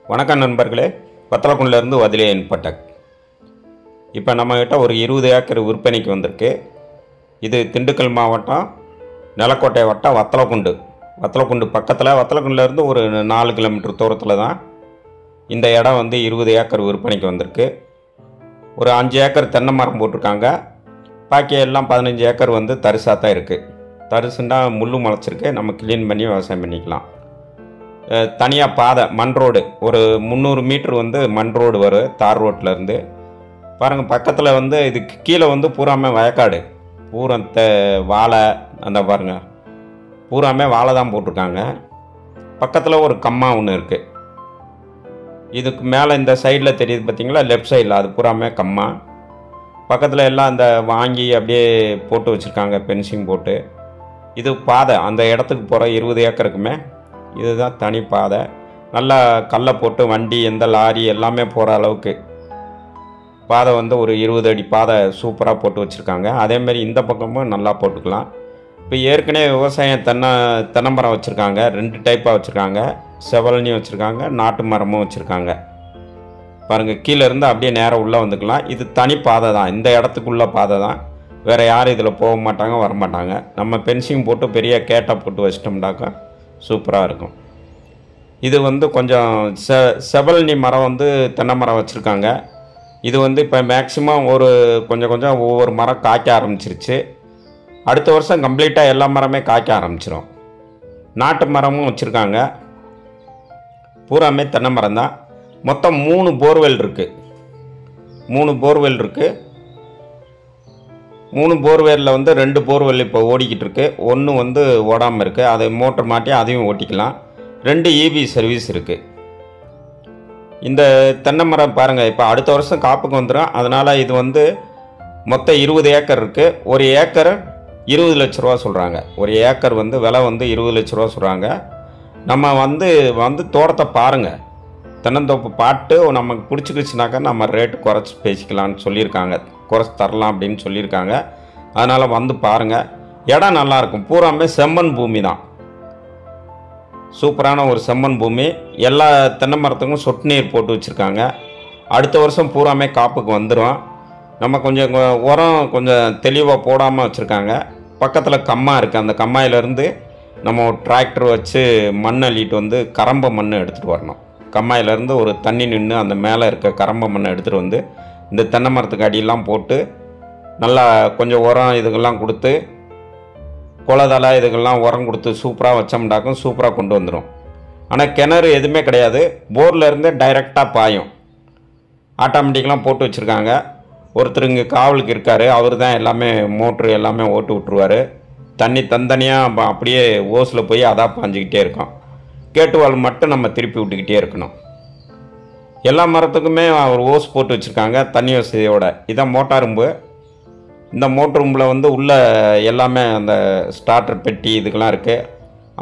வணக்கம் நண்பர்களே, வத்தலக்குண்டிலேருந்து வதிலேயன் பட்டக். இப்போ நம்மக்கிட்ட ஒரு 20 ஏக்கர் விற்பனைக்கு வந்திருக்கு. இது திண்டுக்கல் மாவட்டம் நிலக்கோட்டை வட்டம் வத்தலக்குண்டு பக்கத்தில், வத்தலக்குண்டிலேருந்து ஒரு 4 கிலோமீட்டர் தூரத்தில் தான் இந்த இடம் 20 ஏக்கர் விற்பனைக்கு வந்திருக்கு. ஒரு 5 ஏக்கர் தென்னை மரம் போட்டிருக்காங்க. பாக்கி எல்லாம் 15 ஏக்கர் தரிசாக தான் இருக்குது. தரிசுன்னா முள் முளைச்சிருக்கு, நம்ம க்ளீன் பண்ணி விவசாயம் பண்ணிக்கலாம். தனியாக பாதை மண் ரோடு ஒரு 300 மீட்ரு மண் ரோடு வரும் தார் ரோட்டிலேருந்து. பாருங்கள், பக்கத்தில் இதுக்கு கீழே பூராமே வயக்காடு, பூரத்தை வாழை, அந்த பாருங்கள் பூராமே வாழை தான் போட்டிருக்காங்க. பக்கத்தில் ஒரு கம்மா ஒன்று இருக்குது. இதுக்கு மேலே இந்த சைடில் தெரியுது பார்த்தீங்களா, லெஃப்ட் சைடில், அது பூராமே கம்மா. பக்கத்தில் எல்லாம் இந்த வாங்கி அப்படியே போட்டு வச்சுருக்காங்க, பென்சிங் போட்டு. இது பாதை, அந்த இடத்துக்கு போகிற 20 ஏக்கருக்குமே இதுதான் தனி பாதை. நல்லா கல்லை போட்டு வண்டி, எந்த லாரி எல்லாமே போகிற அளவுக்கு பாதை ஒரு 20 அடி பாதை சூப்பராக போட்டு வச்சுருக்காங்க. அதேமாரி இந்த பக்கமும் நல்லா போட்டுக்கலாம். இப்போ ஏற்கனவே விவசாயம் தென்னை மரம் வச்சுருக்காங்க. 2 டைப்பாக வச்சுருக்காங்க. செவல்னியும் வச்சுருக்காங்க, நாட்டு மரமும் வச்சுருக்காங்க. பாருங்கள், கீழேருந்து அப்படியே நேராக உள்ளே வந்துக்கலாம். இது தனி பாதை தான், இந்த இடத்துக்குள்ள பாதை தான். வேறு யாரும் இதில் போக மாட்டாங்க, வரமாட்டாங்க. நம்ம பென்சிங் போட்டு பெரிய கேட்டை போட்டு வச்சிட்டோம்னாக்கா சூப்பராக இருக்கும். இது கொஞ்சம் செவல்னி மரம் தென்னை மரம் வச்சுருக்காங்க. இது இப்போ மேக்ஸிமம் ஒரு கொஞ்சம் ஒவ்வொரு மரம் காய்க்க ஆரம்பிச்சிருச்சு. அடுத்த வருஷம் கம்ப்ளீட்டாக எல்லா மரமே காய்க்க ஆரம்பிச்சிடும். நாட்டு மரமும் வச்சுருக்காங்க. பூராமே தென்னை மரம் தான். மொத்தம் 3 போர்வெல் இருக்குது. 3 போர்வெல் இருக்குது. 3 போர்வெல்லில் 2 போர்வெல் இப்போ ஓடிக்கிட்டு இருக்கு. ஒன்று ஓடாமல் இருக்குது. அதை மோட்டர் மாட்டி அதையும் ஓட்டிக்கலாம். 2 EB சர்வீஸ் இருக்குது. இந்த தென்னை மரம் பாருங்கள், இப்போ அடுத்த வருஷம் காப்புக்கு வந்துடும். அதனால் இது மொத்தம் 20 ஏக்கர் இருக்குது. ஒரு ஏக்கர் 20 லட்ச ரூபா சொல்கிறாங்க. ஒரு ஏக்கர் விலை 20 லட்ச ரூபா சொல்கிறாங்க. நம்ம தோட்டத்தை பாருங்கள், தென்னந்தோப்பு பாட்டு நமக்கு பிடிச்சிக்கிச்சுனாக்கா நம்ம ரேட்டு குறைச்சி பேசிக்கலான்னு சொல்லியிருக்காங்க, குறைச்சி தரலாம் அப்படின்னு சொல்லியிருக்காங்க. அதனால் பாருங்கள், இடம் நல்லாயிருக்கும். பூராமே செம்மண் பூமி தான், சூப்பரான ஒரு செம்மண் பூமி. எல்லா தென்னை மரத்துக்கும் சொட்டு நீர் போட்டு வச்சுருக்காங்க. அடுத்த வருஷம் பூராமே காப்புக்கு வந்துடும். நம்ம கொஞ்சம் உரம் கொஞ்சம் தெளிவாக போடாமல் வச்சுருக்காங்க. பக்கத்தில் கம்மா இருக்குது. அந்த கம்மாயிலேருந்து நம்ம டிராக்டர் வச்சு மண் அள்ளிட்டு கரம்ப மண் எடுத்துகிட்டு வரணும். கம்மாயிலேருந்து ஒரு தண்ணி நின்று அந்த மேலே இருக்க கரம்ப மண்ணை எடுத்துகிட்டு இந்த தென்னை மரத்துக்கு அடியெல்லாம் போட்டு நல்லா கொஞ்சம் உரம் இதுக்கெல்லாம் கொடுத்து, குலதலை இதுக்கெல்லாம் உரம் கொடுத்து சூப்பராக வச்சோம்னாக்கும் சூப்பராக கொண்டு வந்துடும். ஆனால் கிணறு எதுவுமே கிடையாது, போர்லேருந்தே டைரெக்டாக பாயும். ஆட்டோமேட்டிக்கெலாம் போட்டு வச்சுருக்காங்க. ஒருத்தர் இங்கே காவலுக்கு இருக்கார், அவர் தான் எல்லாமே மோட்ரு எல்லாமே ஓட்டு விட்ருவார். தண்ணி தனித்தனியாக அப்படியே ஓஸில் போய் அதாக பாஞ்சிக்கிட்டே இருக்கும். கேட்டுவால் மட்டும் நம்ம திருப்பி விட்டுக்கிட்டே இருக்கணும். எல்லா மரத்துக்குமே ஒரு ஓஸ் போட்டு வச்சுருக்காங்க தண்ணி வசதியோட. இதான் மோட்டார் ரூம்பு. இந்த மோட்டர் ரூம்பில் உள்ள எல்லாமே அந்த ஸ்டார்டர் பெட்டி இதுக்கெல்லாம் இருக்குது.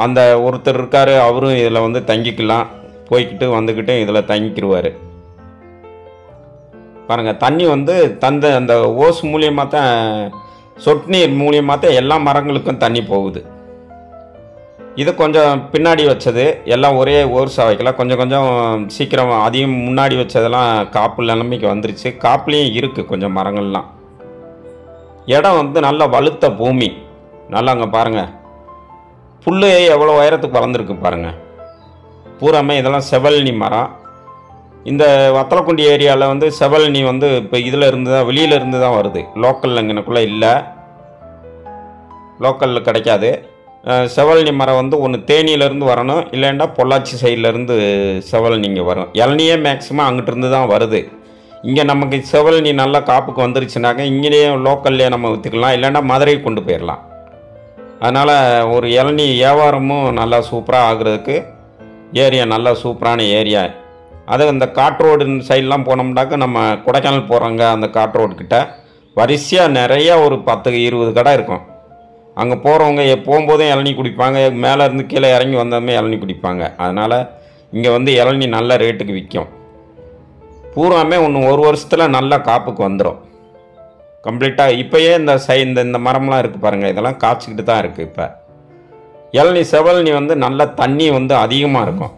அந்த ஒருத்தர் இருக்கார், அவரும் இதில் தங்கிக்கலாம். போய்கிட்டு வந்துக்கிட்டு இதில் தங்கிக்கிடுவார். பாருங்கள், தண்ணி அந்த ஓஸ் மூலியமாக தான், சொட்டு நீர் மூலியமாக தான் எல்லா மரங்களுக்கும் தண்ணி போகுது. இது கொஞ்சம் பின்னாடி வச்சது, எல்லாம் ஒரே ஓர்ஸாக வைக்கலாம். கொஞ்சம் சீக்கிரம் அதிகம் முன்னாடி வச்சதெல்லாம் காப்பு நிலைமைக்கு வந்துருச்சு. காப்புலேயும் இருக்குது கொஞ்சம் மரங்கள்லாம். இடம் நல்ல வலுத்த பூமி. நல்லா அங்கே பாருங்கள், புல் எவ்வளோ உயரத்துக்கு வளர்ந்துருக்கு பாருங்கள். பூராமே இதெல்லாம் செவல்னி மரம். இந்த வத்தலக்குண்டி ஏரியாவில் செவல்னி இப்போ இதில் இருந்து தான், வெளியில் இருந்து தான் வருது. லோக்கலில் இங்கனக்குள்ளே இல்லை, லோக்கலில் கிடைக்காது. செவல்னி மரம் ஒன்று தேனியிலேருந்து வரணும், இல்லைன்னா பொள்ளாச்சி சைட்லேருந்து செவல்னிங்க வரும். இளநியே மேக்ஸிமம் அங்கிட்டிருந்து தான் வருது. இங்கே நமக்கு செவல்னி நல்லா காப்புக்கு வந்துருச்சுனாக்க இங்கேயே லோக்கல்லையே நம்ம விற்றுக்கலாம், இல்லைன்னா மதுரைக்கு கொண்டு போயிடலாம். அதனால் ஒரு இளநி வியாபாரமும் நல்லா சூப்பராக ஆகுறதுக்கு ஏரியா நல்லா சூப்பரான ஏரியா. அது இந்த காட் ரோடு சைட்லாம் போனோம்னாக்க, நம்ம கொடைக்கானல் போகிறோங்க, அந்த காட் ரோடுக்கிட்ட வரிசையாக நிறையா ஒரு 10-20 கடை இருக்கும். அங்கே போகிறவங்க போகும்போதும் இளநி குடிப்பாங்க, மேலே இருந்து கீழே இறங்கி வந்ததுமே இளநி குடிப்பாங்க. அதனால் இங்கே இளநி நல்ல ரேட்டுக்கு விற்கும். பூராமே ஒரு வருஷத்தில் நல்லா காப்புக்கு வந்துடும் கம்ப்ளீட்டாக. இப்போயே இந்த மரம்லாம் இருக்குது பாருங்கள், இதெல்லாம் காய்ச்சிக்கிட்டு தான் இருக்குது. இப்போ இளநி செவல்னி நல்ல தண்ணி அதிகமாக இருக்கும்.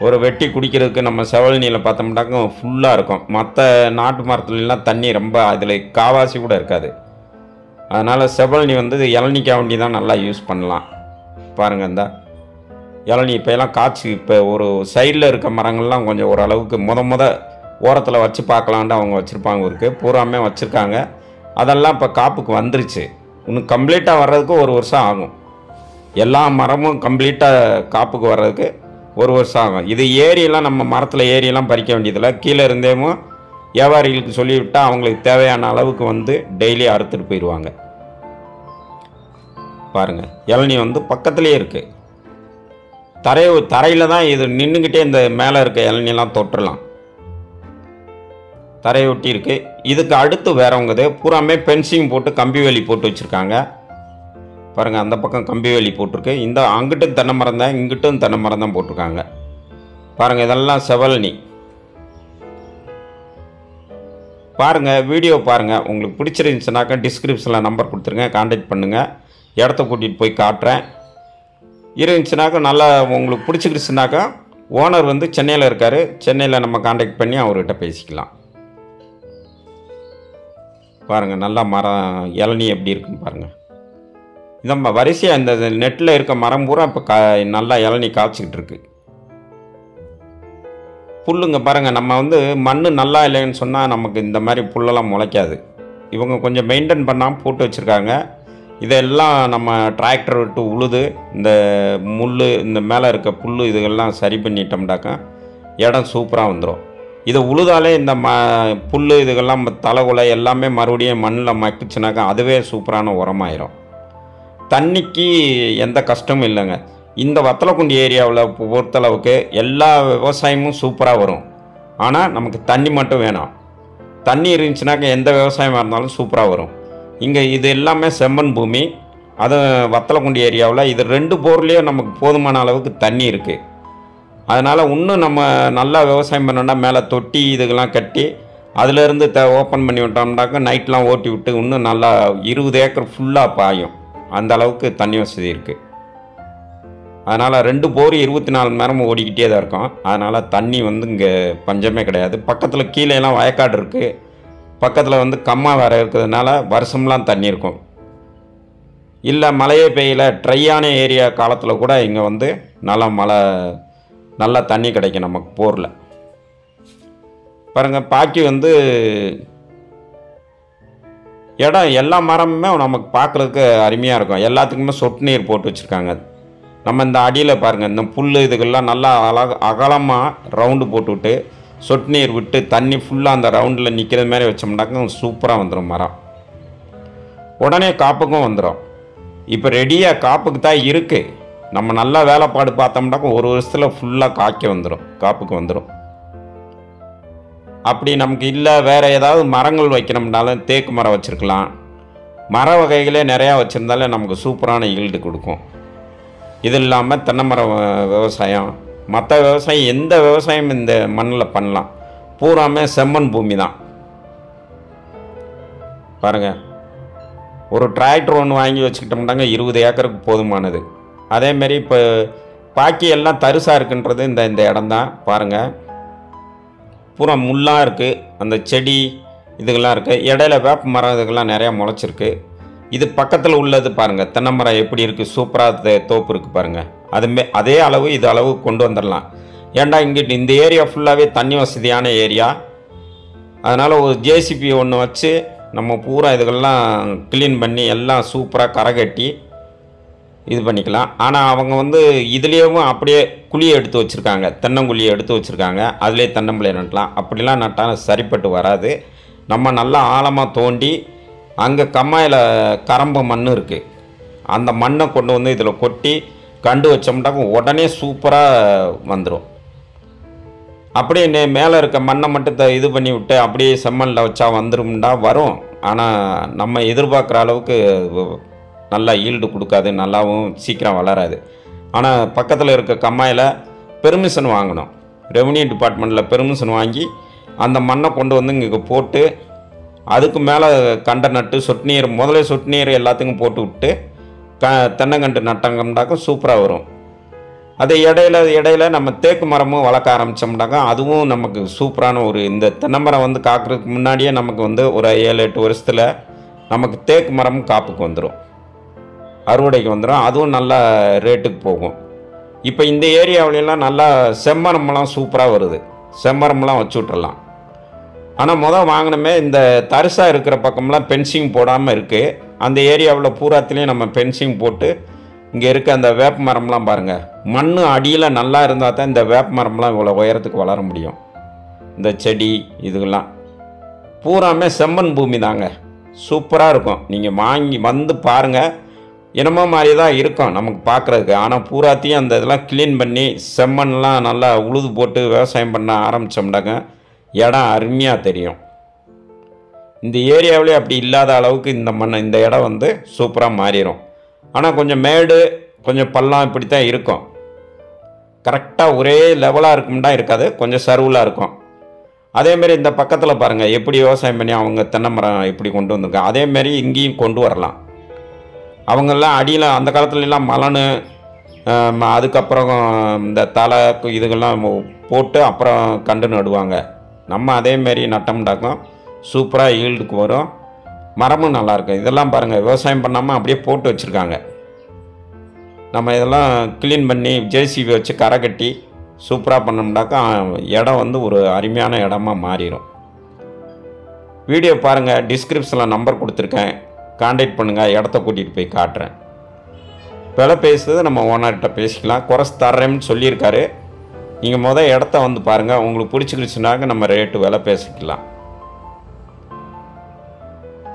ஒரு வெட்டி குடிக்கிறதுக்கு நம்ம செவல்னியில் பார்த்தோம்னாக்க ஃபுல்லாக இருக்கும். மற்ற நாட்டு மரத்துலலாம் தண்ணி ரொம்ப அதில் காவாசி கூட இருக்காது. அதனால் செவல்னி வந்து இளநிக்காய் வண்டி தான் நல்லா யூஸ் பண்ணலாம். பாருங்கள், இந்த இளநீ இப்போலாம் காய்ச்சி இப்போ ஒரு சைடில் இருக்க மரங்கள்லாம் கொஞ்சம் ஓரளவுக்கு ஓரத்தில் வச்சு பார்க்கலான்ட்டு அவங்க வச்சுருப்பாங்க. இருக்குது பூராமே வச்சுருக்காங்க. அதெல்லாம் இப்போ காப்புக்கு வந்துருச்சு. இன்னும் கம்ப்ளீட்டாக வர்றதுக்கு 1 வருஷம் ஆகும். எல்லா மரமும் கம்ப்ளீட்டாக காப்புக்கு வர்றதுக்கு 1 வருஷம் ஆகும். இது ஏரியெல்லாம் நம்ம மரத்தில் ஏரியெல்லாம் பறிக்க வேண்டியதில்லை. கீழே இருந்தேவும் வியாபாரிகளுக்கு சொல்லிவிட்டால் அவங்களுக்கு தேவையான அளவுக்கு வந்து டெய்லி அறுத்துட்டு போயிடுவாங்க. பாருங்கள், இளநீ வந்து பக்கத்துலேயே இருக்குது. தரையில் தான் இது நின்றுக்கிட்டே இந்த மேலே இருக்க இளநீலாம் தொட்டுடலாம். தரையை ஒட்டி இருக்குது. இதுக்கு அடுத்து வேறவங்கது பூராமே பென்சிங் போட்டு கம்பி வேலி போட்டு வச்சுருக்காங்க. பாருங்கள், அந்த பக்கம் கம்பி வேலி போட்டிருக்கு. இந்த அங்கிட்டும் தென்னை மரம் தான், இங்கிட்டும் தென்னை மரம் தான் போட்டிருக்காங்க. பாருங்கள், இதெல்லாம் செவல்னி. பாருங்கள், வீடியோ பாருங்கள். உங்களுக்கு பிடிச்சிருந்துச்சுனாக்கா டிஸ்கிரிப்ஷனில் நம்பர் கொடுத்துருங்க, கான்டாக்ட் பண்ணுங்கள். இடத்த கூட்டிகிட்டு போய் காட்டுறேன். இருந்துச்சுனாக்கா நல்லா உங்களுக்கு பிடிச்சிக்கிடுச்சுனாக்கா ஓனர் வந்து சென்னையில் இருக்கார். சென்னையில் நம்ம கான்டாக்ட் பண்ணி அவர்கிட்ட பேசிக்கலாம். பாருங்கள், நல்லா மரம் இளநீ எப்படி இருக்குன்னு பாருங்கள். இந்த வரிசையாக இந்த நெட்டில் இருக்க மரம் பூரா இப்போ நல்லா இளநீ காய்ச்சிக்கிட்டு இருக்கு. புல்லுங்க பாருங்கள், நம்ம வந்து மண் நல்லா இல்லைன்னு சொன்னால் நமக்கு இந்த மாதிரி புல்லெல்லாம் முளைக்காது. இவங்க கொஞ்சம் மெயின்டைன் பண்ணாமல் போட்டு வச்சுருக்காங்க. இதெல்லாம் நம்ம டிராக்டர் விட்டு உழுது இந்த முள், இந்த மேலே இருக்க புல் இதுகள்லாம் சரி பண்ணிட்டோம்னாக்கா இடம் சூப்பராக வந்துடும். இதை உழுதாலே இந்த புல் இதுகள்லாம் தலைகுலை எல்லாமே மறுபடியும் மண்ணில் மக்கிச்சுனாக்கா அதுவே சூப்பரான உரமாயிரும். தண்ணிக்கு எந்த கஷ்டமும் இல்லைங்க. இந்த வத்தலக்குண்டு ஏரியாவில் பொறுத்தளவுக்கு எல்லா விவசாயமும் சூப்பராக வரும். ஆனால் நமக்கு தண்ணி மட்டும் வேணும். தண்ணி இருந்துச்சுனாக்கா எந்த விவசாயமாக இருந்தாலும் சூப்பராக வரும். இங்கே இது எல்லாமே செம்மண் பூமி. அது வத்தலக்குண்டு ஏரியாவில் இது 2 போர்லேயே நமக்கு போதுமான அளவுக்கு தண்ணி இருக்குது. அதனால் இன்னும் நம்ம நல்லா விவசாயம் பண்ணோன்னா மேலே தொட்டி இதுக்கெல்லாம் கட்டி அதிலேருந்து ஓப்பன் பண்ணி விட்டோம்னாக்கா நைட்லாம் ஓட்டி விட்டு இன்னும் நல்லா 20 ஏக்கர் ஃபுல்லாக பாயும். அந்த அளவுக்கு தண்ணி வசதி இருக்குது. அதனால் 2 போர் 24 மணி நேரமும் ஓடிக்கிட்டே தான் இருக்கும். அதனால் தண்ணி வந்து இங்கே பஞ்சமே கிடையாது. பக்கத்தில் கீழேலாம் வயக்காடு இருக்குது. பக்கத்தில் வந்து கம்மா வேறு இருக்கிறதுனால வருஷம்லாம் தண்ணி இருக்கும். இல்லை மழையே பெய்யல ட்ரையான ஏரியா காலத்தில் கூட இங்கே வந்து நல்லா தண்ணி கிடைக்கும் நமக்கு போரில். பாருங்கள், பாக்கி வந்து இடம் எல்லா மரமுமே நமக்கு பார்க்குறதுக்கு அருமையாக இருக்கும். எல்லாத்துக்குமே சொட்டு நீர் போட்டு வச்சுருக்காங்க. நம்ம இந்த அடியில் பாருங்கள், இந்த புல் இதுக்கெல்லாம் நல்லா அகலமாக ரவுண்டு போட்டுவிட்டு சொட்டு நீர் விட்டு தண்ணி ஃபுல்லாக அந்த ரவுண்டில் நிற்கிறது மாதிரி வச்சோம்னாக்கா சூப்பராக வந்துடும் மரம். உடனே காப்புக்கும் வந்துடும். இப்போ ரெடியாக காப்புக்கு தான் இருக்குது. நம்ம நல்லா வேலைப்பாடு பார்த்தோம்னாக்கா 1 வருஷத்தில் ஃபுல்லாக காப்புக்கு வந்துடும். அப்படி நமக்கு இல்லை வேறு ஏதாவது மரங்கள் வைக்கணும்னாலும் தேக்கு மரம் வச்சுருக்கலாம். மர வகைகளே நிறையா வச்சுருந்தாலே நமக்கு சூப்பரான ஈல்டு கொடுக்கும். இது இல்லாமல் தென்னை மரம் விவசாயம், மற்ற விவசாயம் எந்த விவசாயம் இந்த மண்ணில் பண்ணலாம். பூராமே செம்மண் பூமி தான். பாருங்கள், ஒரு டிராக்டர் ஒன்று வாங்கி வச்சுக்கிட்டோம்னாங்க 20 ஏக்கருக்கு போதுமானது. அதேமாரி இப்போ பாக்கி எல்லாம் தரிசாக இருக்குன்றது இந்த இடம் தான். பாருங்கள், பூரா முள்ளாக இருக்குது. அந்த செடி இதுகள்லாம் இருக்குது. இடையில வேப்ப மரம் இதுக்கெல்லாம் நிறையா முளைச்சிருக்கு. இது பக்கத்தில் உள்ளது பாருங்கள், தென்னை மரம் எப்படி இருக்குது, சூப்பராக தோப்பு இருக்குது பாருங்கள். அதே அளவு இது அளவு கொண்டு வந்துடலாம். ஏன்டா இங்கிட்டு இந்த ஏரியா ஃபுல்லாகவே தண்ணி வசதியான ஏரியா. அதனால் ஒரு ஜேசிபி ஒன்று வச்சு நம்ம பூரா இதுகள்லாம் க்ளீன் பண்ணி எல்லாம் சூப்பராக கரை கட்டி இது பண்ணிக்கலாம். ஆனால் அவங்க வந்து இதுலேயும் அப்படியே குழியை எடுத்து வச்சுருக்காங்க, தென்னங்குழியை எடுத்து வச்சுருக்காங்க. அதிலே தென்னம்பிள்ளை நட்டலாம். அப்படிலாம் நட்டால் சரிப்பட்டு வராது. நம்ம நல்லா ஆழமாக தோண்டி அங்கே கம்மாயில் கரம்பு மண் இருக்குது, அந்த மண்ணை கொண்டு வந்து இதில் கொட்டி கண்டு வச்சோம்னாக்க உடனே சூப்பராக வந்துடும். அப்படியே மேலே இருக்க மண்ணை மட்டும் இது பண்ணி விட்டு அப்படியே செம்மண்ணில் வச்சா வந்துடும்டா வரும். ஆனால் நம்ம எதிர்பார்க்குற அளவுக்கு நல்லா ஈல்டு கொடுக்காது, நல்லாவும் சீக்கிரம் வளராது. ஆனால் பக்கத்தில் இருக்க கம்மாயில் பெர்மிஷன் வாங்கணும். ரெவன்யூ டிபார்ட்மெண்ட்டில் பெர்மிஷன் வாங்கி அந்த மண்ணை கொண்டு வந்து இங்கே போட்டு அதுக்கு மேலே கண்டை நட்டு சொட்டு நீர் முதல்ல சொட்டு நீர் எல்லாத்துக்கும் போட்டு விட்டு தென்னங்கண்டு நட்டாங்கன்னாக்க சூப்பராக வரும். அது இடையில நம்ம தேக்கு மரமும் வளர்க்க ஆரம்பித்தோம்னாக்கா அதுவும் நமக்கு சூப்பரான ஒரு இந்த தென்னை மரம் வந்து காக்கிறதுக்கு முன்னாடியே நமக்கு வந்து ஒரு 7-8 வருஷத்தில் நமக்கு தேக்கு மரமும் காப்புக்கு வந்துடும், அறுவடைக்கு வந்துடும். அதுவும் நல்ல ரேட்டுக்கு போகும். இப்போ இந்த ஏரியாவிலலாம் நல்லா செம்மரம்லாம் சூப்பராக வருது. செம்மரம்லாம் வச்சு விட்றலாம். ஆனால் வாங்கினமே இந்த தரிசாக இருக்கிற பக்கம்லாம் பென்சிங் போடாமல் இருக்குது. அந்த ஏரியாவில் பூராத்துலேயும் நம்ம பென்சிங் போட்டு இங்கே இருக்க அந்த வேப்ப மரம்லாம் பாருங்கள், மண் அடியில் நல்லா இருந்தால் தான் இந்த வேப்ப மரம்லாம் இவ்வளோ உயரத்துக்கு வளர முடியும். இந்த செடி இதுக்கெல்லாம் பூராமே செம்மண் பூமி தாங்க, சூப்பராக இருக்கும். நீங்கள் வாங்கி வந்து பாருங்கள், என்னமோ மாதிரி தான் இருக்கும் நமக்கு பார்க்குறதுக்கு. ஆனால் பூராத்தையும் அந்த இதெல்லாம் க்ளீன் பண்ணி செம்மண்லாம் நல்லா உழுது போட்டு விவசாயம் பண்ண ஆரம்பித்தோம்னாங்க இடம் அருமையாக தெரியும். இந்த ஏரியாவிலே அப்படி இல்லாத அளவுக்கு இந்த இடம் வந்து சூப்பராக மாறிடும். ஆனால் கொஞ்சம் மேடு கொஞ்சம் பள்ளம் இப்படி தான் இருக்கும். கரெக்டாக ஒரே லெவலாக இருக்கும்னா இருக்காது, கொஞ்சம் சர்வலாக இருக்கும். அதேமாரி இந்த பக்கத்தில் பாருங்கள் எப்படி விவசாயம் பண்ணி அவங்க தென்னை மரம் எப்படி கொண்டு வந்திருக்காங்க. அதேமாரி இங்கேயும் கொண்டு வரலாம். அவங்கெல்லாம் அடியில் அந்த காலத்துலலாம் மலனு அதுக்கப்புறம் இந்த தலை இதுகள்லாம் போட்டு அப்புறம் கண்டு நடுவாங்க. நம்ம அதேமாரி நட்டோம்னாக்கும் சூப்பராக ஈல்டுக்கு வரும், மரமும் நல்லாயிருக்கும். இதெல்லாம் பாருங்கள் விவசாயம் பண்ணாமல் அப்படியே போட்டு வச்சுருக்காங்க. நம்ம இதெல்லாம் க்ளீன் பண்ணி ஜேசிபி வச்சு கரை கட்டி சூப்பராக பண்ணோம்னாக்கா இடம் வந்து ஒரு அருமையான இடமா மாறிடும். வீடியோ பாருங்கள், டிஸ்கிரிப்ஷனில் நம்பர் கொடுத்துருக்கேன், கான்டாக்ட் பண்ணுங்கள், இடத்த கூட்டிகிட்டு போய் காட்டுறேன். விலை பேசுறது நம்ம ஓனர்கிட்ட பேசிக்கலாம், குறைச்சி தர்றேன்னு சொல்லியிருக்காரு. நீங்கள் இடத்த வந்து பாருங்கள், உங்களுக்கு பிடிச்சிக்கிடுச்சுனாக்க நம்ம ரேட்டு விலை பேசிக்கலாம்.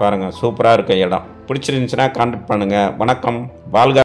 பாருங்கள் சூப்பராக இருக்க இடம். பிடிச்சிருந்துச்சுன்னா கான்டாக்ட் பண்ணுங்கள். வணக்கம். வாழ்க.